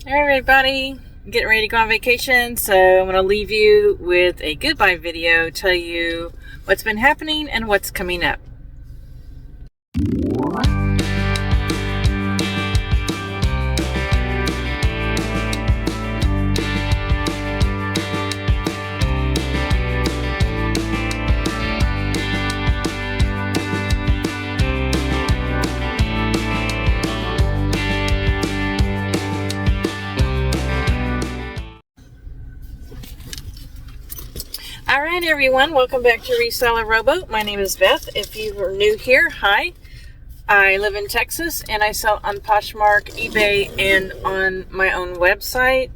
Hey everybody, getting ready to go on vacation, so I'm going to leave you with a goodbye video, tell you what's been happening and what's coming up. Alright everyone, welcome back to Reseller Rowboat. My name is Beth. If you are new here, hi. I live in Texas and I sell on Poshmark, eBay, and on my own website.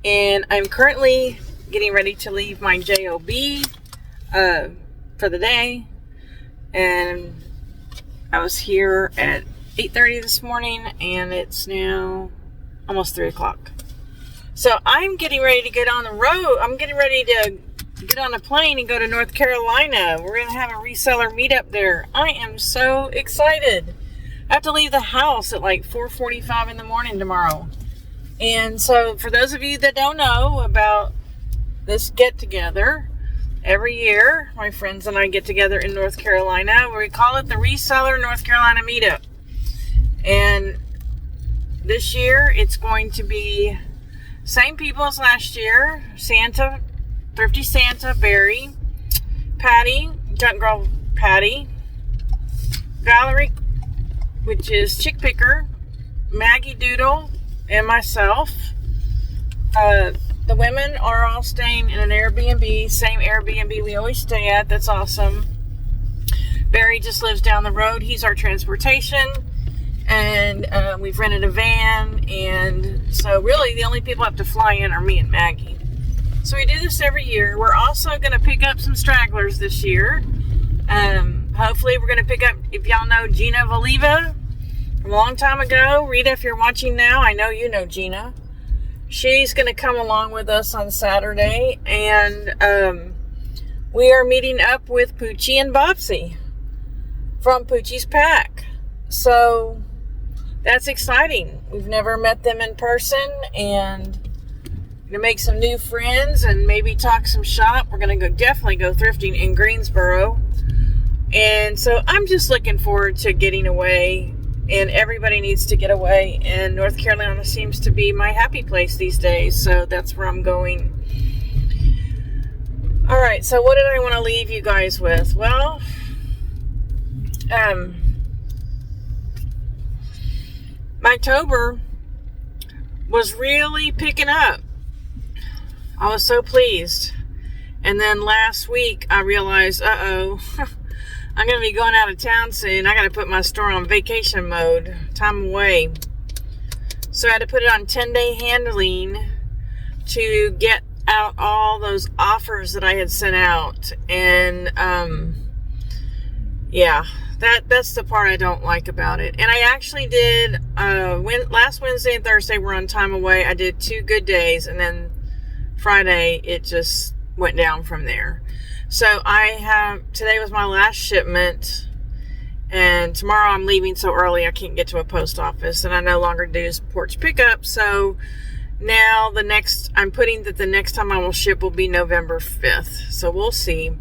And I'm currently getting ready to leave my job for the day. And I was here at 8:30 this morning and it's now almost 3 o'clock. So I'm getting ready to get on the road. I'm getting ready to get on a plane and go to North Carolina. We're going to have a reseller meetup there. I am so excited. I have to leave the house at like 4:45 in the morning tomorrow. And so for those of you that don't know about this get-together, every year my friends and I get together in North Carolina. We call it the Reseller North Carolina Meetup. And this year it's going to be same people as last year. Santa, Thrifty Santa, Barry, Patty, Junk Girl Patty, Valerie, which is Chick Picker, Maggie Doodle, and myself. The women are all staying in an Airbnb, same Airbnb we always stay at. That's awesome. Barry just lives down the road. He's our transportation. And we've rented a van. And so really the only people who have to fly in are me and Maggie. So we do this every year. We're also going to pick up some stragglers this year. Hopefully we're going to pick up, if y'all know Gina Valiva from a long time ago. Rita, if you're watching now, I know you know Gina. She's going to come along with us on Saturday. And we are meeting up with Poochie and Bobsy from Poochie's Pack. So that's exciting. We've never met them in person, and to make some new friends and maybe talk some shop. We're going to definitely go thrifting in Greensboro. And so I'm just looking forward to getting away, and everybody needs to get away. And North Carolina seems to be my happy place these days. So that's where I'm going. All right. So what did I want to leave you guys with? Well, my October was really picking up. I was so pleased. And then last week I realized, I'm going to be going out of town soon. I got to put my store on vacation mode, time away. So I had to put it on 10-day handling to get out all those offers that I had sent out. And that's the part I don't like about it. And I actually did, last Wednesday and Thursday were on time away. I did 2 good days, and then Friday, it just went down from there. So today was my last shipment, and tomorrow I'm leaving so early I can't get to a post office, and I no longer do porch pickup. So now I'm putting that the next time I will ship will be November 5th. So we'll see.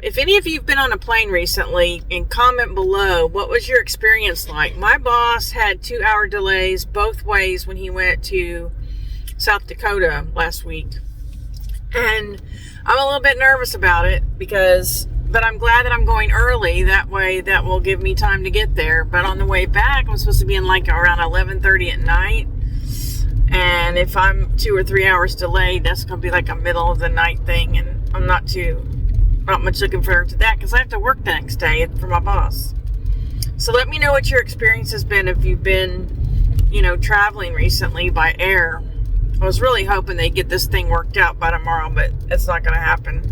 If any of you have been on a plane recently, and comment below, what was your experience like? My boss had 2-hour delays both ways when he went to South Dakota last week. And I'm a little bit nervous about it but I'm glad that I'm going early. That way that will give me time to get there. But on the way back, I'm supposed to be in like around 11:30 at night. And if I'm 2 or 3 hours delayed, that's going to be like a middle of the night thing. And I'm not much looking forward to that because I have to work the next day for my boss. So let me know what your experience has been if you've been, traveling recently by air. I was really hoping they'd get this thing worked out by tomorrow, but it's not going to happen.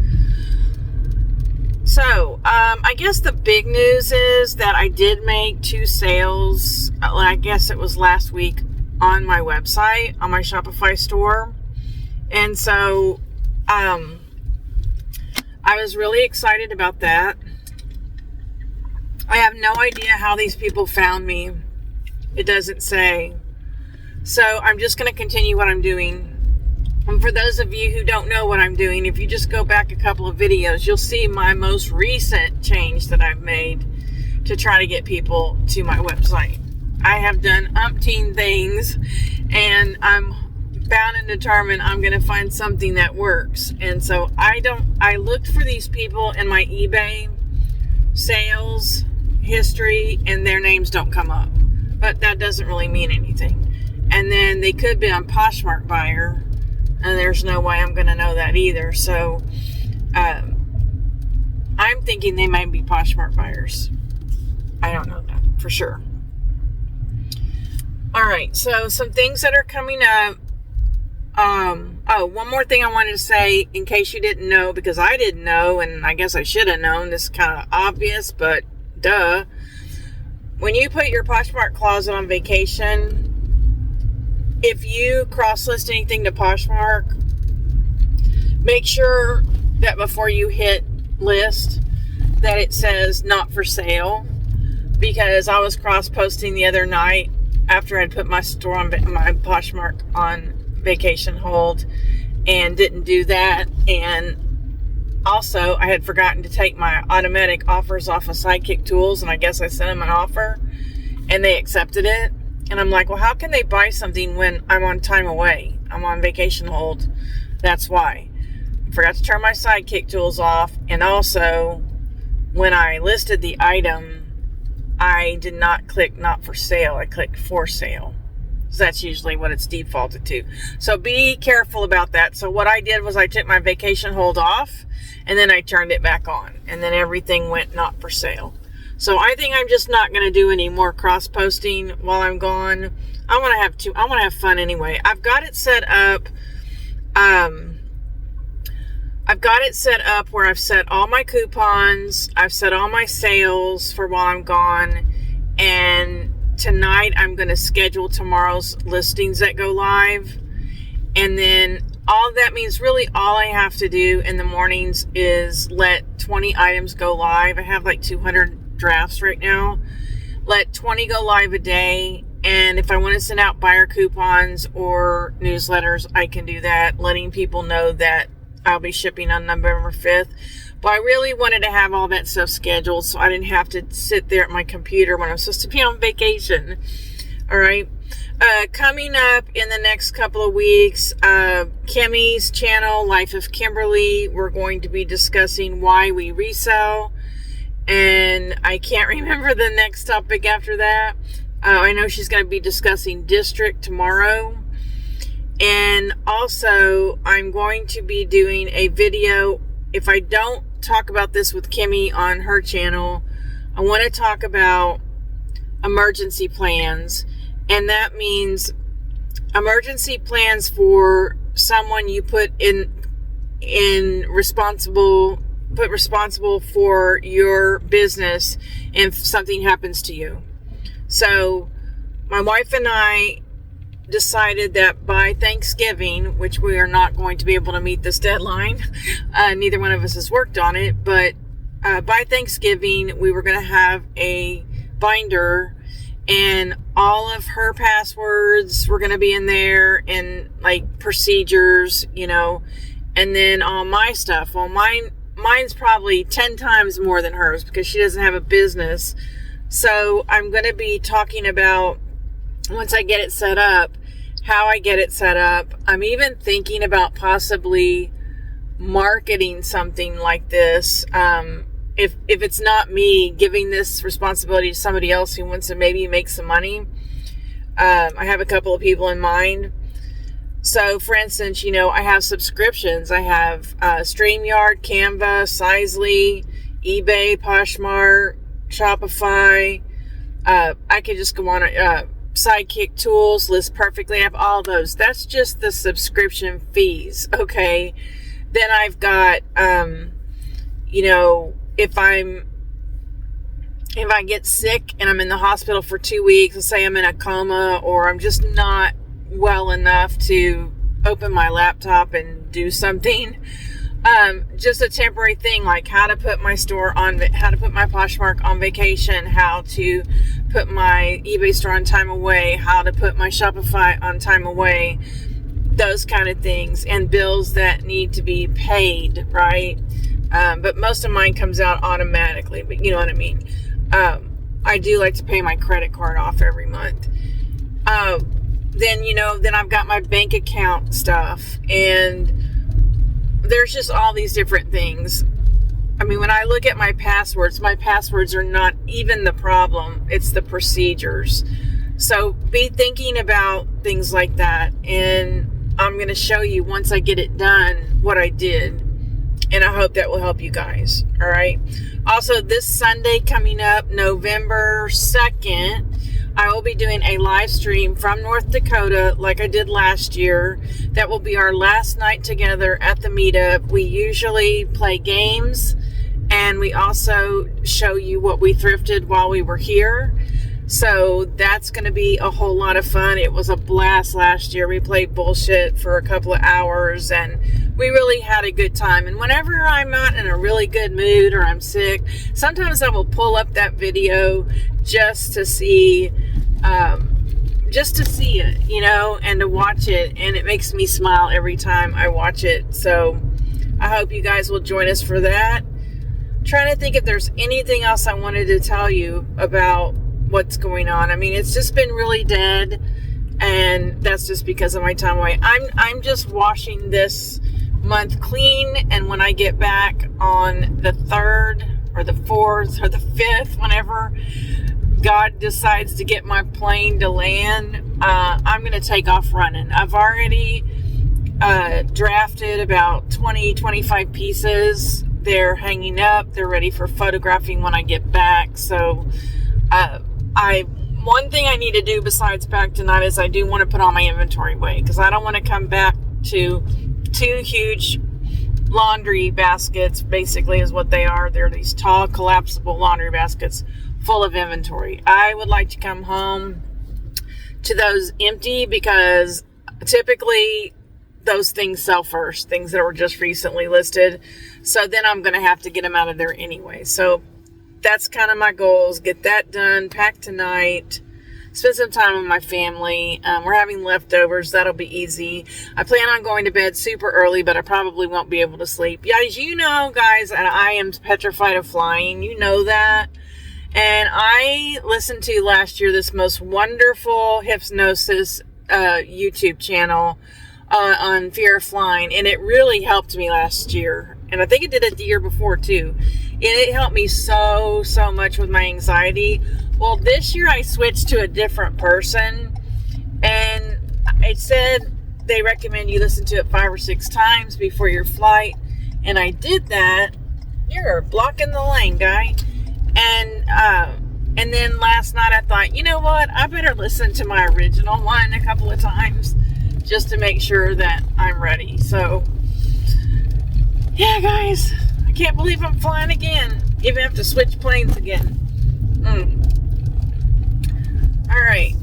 So, I guess the big news is that I did make 2 sales, I guess it was last week, on my website, on my Shopify store. And so, I was really excited about that. I have no idea how these people found me. It doesn't say. So I'm just going to continue what I'm doing. And for those of you who don't know what I'm doing, if you just go back a couple of videos, you'll see my most recent change that I've made to try to get people to my website. I have done umpteen things, and I'm bound and determined I'm going to find something that works. And so I looked for these people in my eBay sales history, and their names don't come up. But that doesn't really mean anything. And then they could be on Poshmark buyer, and there's no way I'm going to know that either. So I'm thinking they might be Poshmark buyers. I don't know that for sure. All right, so some things that are coming up. One more thing I wanted to say in case you didn't know, because I didn't know, and I guess I should have known. This is kind of obvious, but duh. When you put your Poshmark Closet on vacation, if you cross-list anything to Poshmark, make sure that before you hit list that it says not for sale, because I was cross-posting the other night after I'd put my store on my Poshmark on vacation hold and didn't do that. And also I had forgotten to take my automatic offers off of SIDEKICK tools, and I guess I sent them an offer and they accepted it. And I'm like, well, how can they buy something when I'm on time away? I'm on vacation hold. That's why. I forgot to turn my SIDEKICK tools off. And also, when I listed the item, I did not click not for sale. I clicked for sale. So that's usually what it's defaulted to. So be careful about that. So what I did was I took my vacation hold off, and then I turned it back on. And then everything went not for sale. So I think I'm just not going to do any more cross posting while I'm gone. I want to have fun anyway. I've got it set up. Where I've set all my coupons. I've set all my sales for while I'm gone. And tonight I'm going to schedule tomorrow's listings that go live. And then all that means, really all I have to do in the mornings is let 20 items go live. I have like 200 drafts right now. Let 20 go live a day, and if I want to send out buyer coupons or newsletters, I can do that, letting people know that I'll be shipping on November 5th. But I really wanted to have all that stuff scheduled so I didn't have to sit there at my computer when I'm supposed to be on vacation. All right. Coming up in the next couple of weeks, Kimmy's channel, Life of Kimberly, we're going to be discussing why we resell. And I can't remember the next topic after that. I know she's going to be discussing district tomorrow. And also, I'm going to be doing a video. If I don't talk about this with Kimmy on her channel, I want to talk about emergency plans. And that means emergency plans for someone you put responsible for your business if something happens to you. So my wife and I decided that by Thanksgiving, which we are not going to be able to meet this deadline, neither one of us has worked on it, but by Thanksgiving we were going to have a binder, and all of her passwords were going to be in there, and like procedures, and then all my stuff. Well, mine's probably 10 times more than hers because she doesn't have a business. So I'm going to be talking about, once I get it set up, how I get it set up. I'm even thinking about possibly marketing something like this. If it's not me, giving this responsibility to somebody else who wants to maybe make some money. I have a couple of people in mind. So, for instance, I have subscriptions. I have StreamYard, Canva, Sizely, eBay, Poshmark, Shopify. I could just go on SIDEKICK tools, list perfectly. I have all those. That's just the subscription fees, okay? Then I've got, if I get sick and I'm in the hospital for 2 weeks, let's say I'm in a coma, or I'm just not well enough to open my laptop and do something, just a temporary thing, like how to put my Poshmark on vacation, how to put my eBay store on time away, how to put my Shopify on time away, those kind of things, and bills that need to be paid, right? But most of mine comes out automatically, but you know what I mean. I do like to pay my credit card off every month. Then I've got my bank account stuff, and there's just all these different things. I mean, when I look at my passwords are not even the problem. It's the procedures. So be thinking about things like that. And I'm going to show you once I get it done what I did. And I hope that will help you guys. All right. Also, this Sunday coming up, November 2nd, I will be doing a live stream from North Dakota like I did last year. That will be our last night together at the meetup. We usually play games, and we also show you what we thrifted while we were here. So that's going to be a whole lot of fun. It was a blast last year. We played bullshit for a couple of hours, and we really had a good time. And whenever I'm not in a really good mood or I'm sick, sometimes I will pull up that video just to see it, you know, and to watch it. And it makes me smile every time I watch it. So I hope you guys will join us for that. I'm trying to think if there's anything else I wanted to tell you about what's going on. I mean, it's just been really dead, and that's just because of my time away. I'm just washing this month clean, and when I get back on the 3rd or the 4th or the 5th, whenever God decides to get my plane to land, I'm going to take off running. I've already drafted about 25 pieces. They're hanging up. They're ready for photographing when I get back. So one thing I need to do besides pack tonight is I do want to put all my inventory away, because I don't want to come back to 2 huge laundry baskets, basically is what they are. They're these tall collapsible laundry baskets full of inventory. I would like to come home to those empty, because typically those things sell first, things that were just recently listed. So then I'm going to have to get them out of there anyway. So that's kind of my goals. Get that done, pack tonight, spend some time with my family. We're having leftovers. That'll be easy. I plan on going to bed super early, but I probably won't be able to sleep. Yeah, as you know, guys, and I am petrified of flying. You know that. And I listened to last year this most wonderful hypnosis YouTube channel on fear of flying. And it really helped me last year. And I think it did it the year before too. And it helped me so much with my anxiety. Well, this year I switched to a different person, and it said they recommend you listen to it 5 or 6 times before your flight. And I did that. You're blocking the lane, guy. And then last night I thought, you know what? I better listen to my original one a couple of times just to make sure that I'm ready. So, yeah, guys. Can't believe I'm flying again. Even have to switch planes again. All right.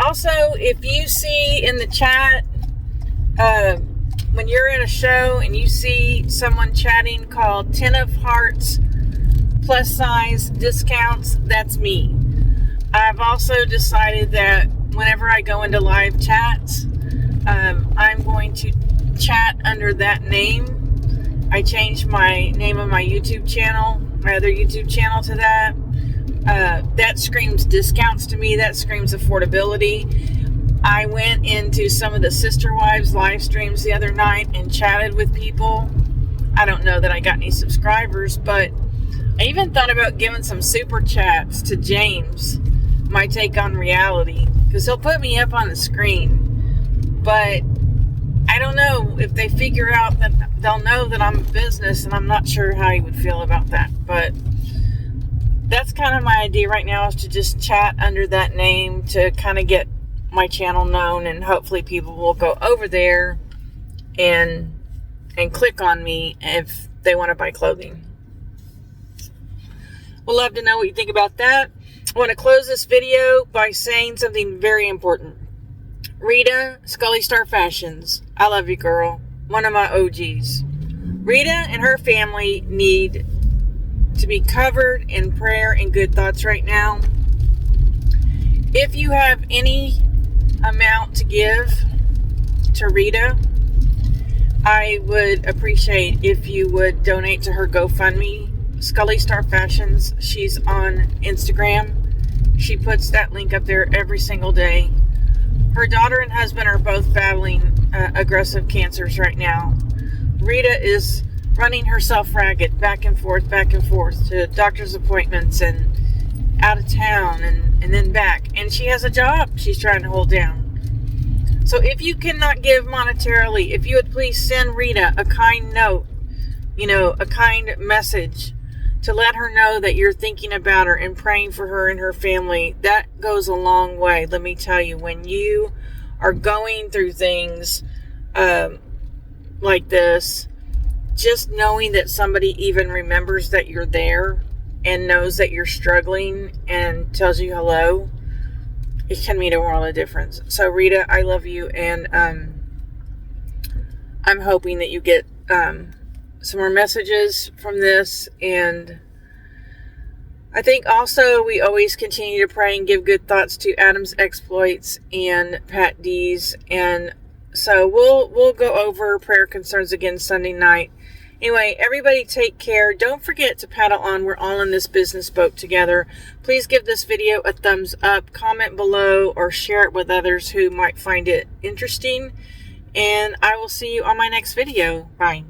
Also, if you see in the chat, when you're in a show and you see someone chatting called 10 of Hearts plus size discounts, that's me. I've also decided that whenever I go into live chats, I'm going to chat under that name. I changed my name of my YouTube channel, my other YouTube channel, to that. That screams discounts to me. That screams affordability. I went into some of the Sister Wives live streams the other night and chatted with people. I don't know that I got any subscribers, but I even thought about giving some super chats to James, my take on reality, because he'll put me up on the screen. But I don't know if they figure out that they'll know that I'm a business, and I'm not sure how he would feel about that. But that's kind of my idea right now, is to just chat under that name to kind of get my channel known, and hopefully people will go over there and click on me if they want to buy clothing. We'll love to know what you think about that. I want to close this video by saying something very important. Rita, Scully Star Fashions, I love you, girl. One of my OGs. Rita and her family need to be covered in prayer and good thoughts right now. If you have any amount to give to Rita, I would appreciate if you would donate to her GoFundMe, Scully Star Fashions. She's on Instagram. She puts that link up there every single day. Her daughter and husband are both battling aggressive cancers right now. Rita is running herself ragged, back and forth to doctor's appointments and out of town and then back. And she has a job she's trying to hold down. So if you cannot give monetarily, if you would please send Rita a kind note, a kind message to let her know that you're thinking about her and praying for her and her family, that goes a long way. Let me tell you, when you are going through things like this, just knowing that somebody even remembers that you're there and knows that you're struggling and tells you hello, it can mean a world of difference. So Rita, I love you, and I'm hoping that you get some more messages from this. And I think also we always continue to pray and give good thoughts to Adam's Exploits and Pat D's. And so we'll go over prayer concerns again Sunday night. Anyway, everybody take care. Don't forget to paddle on. We're all in this business boat together. Please give this video a thumbs up, comment below, or share it with others who might find it interesting. And I will see you on my next video. Bye.